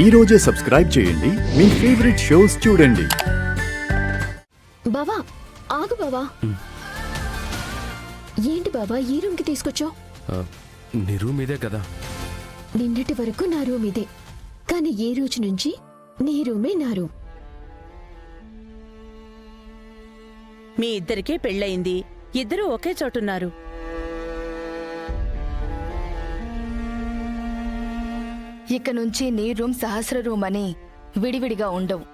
ఈ రోజే సబ్స్క్రైబ్ చేయండి, మీ ఫేవరెట్ షోస్ చూడండి. బావా ఆగు బావా. ఏంటి బావా ఈ రూమ్ కి తీసుకొచ్చావు? నీ రూమ్ ఇదే కదా. నిన్నటి వరకు నా రూమ్ ఇదే, కానీ ఈ రోజు నుంచి నీ రూమే నా రూమ్. మీ ఇద్దరికీ పెళ్ళయింది, ఇద్దరూ ఒకే చోటున్నారు. ఇక నుంచి నీ రూమ్ సహస్ర రూమ్ అని విడివిడిగా ఉండవు,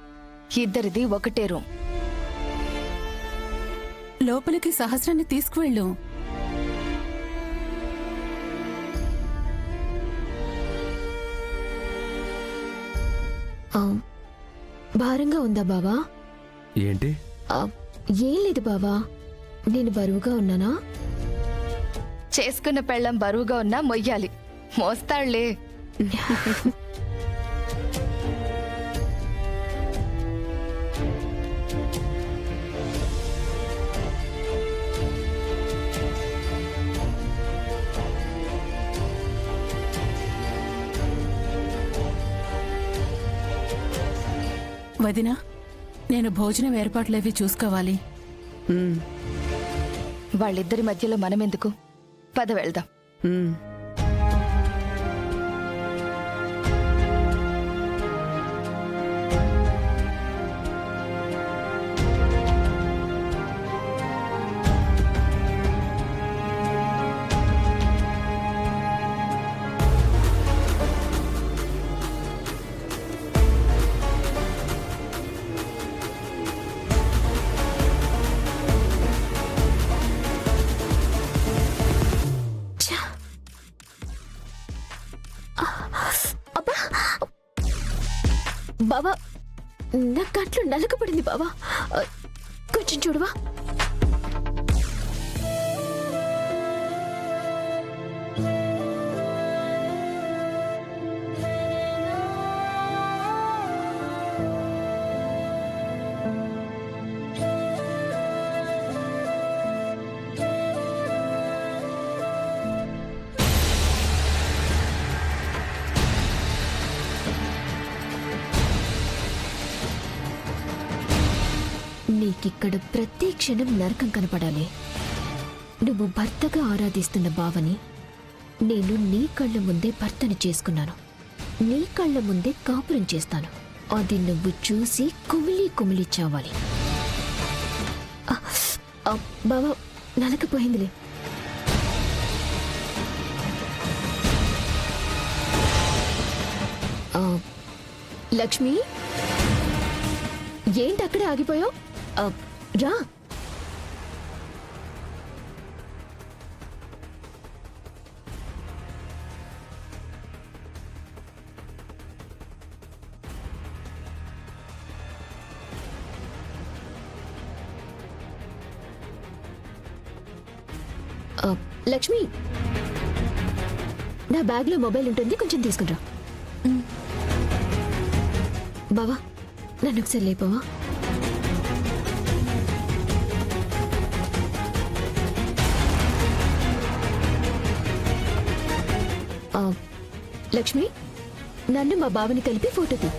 ఇద్దరిది ఒకటే రూమ్. లోపలికి సహస్రాన్ని తీసుకువెళ్ళు. భారంగా ఉందా బావా? ఏంటి? ఏం లేదు బావా, నేను బరువుగా ఉన్నానా? చేసుకున్న పెళ్ళం బరువుగా ఉన్నా మొయ్యాలి, మోస్తాళ్లే. వదినా, నేను భోజనం ఏర్పాట్లేవి చూసుకోవాలి. వాళ్ళిద్దరి మధ్యలో మనమెందుకు? పద వెళ్దాం. బావా నా కంట్లో నలకపడింది బావా, కొంచెం చూడవా? నీకిక్కడ ప్రతి క్షణం నరకం కనపడాలి. నువ్వు భర్తగా ఆరాధిస్తున్న బావని నేను నీ కళ్ళ ముందే భర్తని చేసుకున్నాను, నీ కళ్ళ ముందే కాపురం చేస్తాను. అది నువ్వు చూసి కుమిలి కుమిలి చావాలి. బావా నలకపోయిందిలే. లక్ష్మి, ఏంటి అక్కడే ఆగిపోయావు? రా. లక్ష్మి, నా బ్యాగ్లో మొబైల్ ఉంటుంది, కొంచెం తీసుకురా. బావా నన్ను ఒకసారి లేపవా? లక్ష్మి, నన్ను మా బావని కలిపి ఫోటో తీ.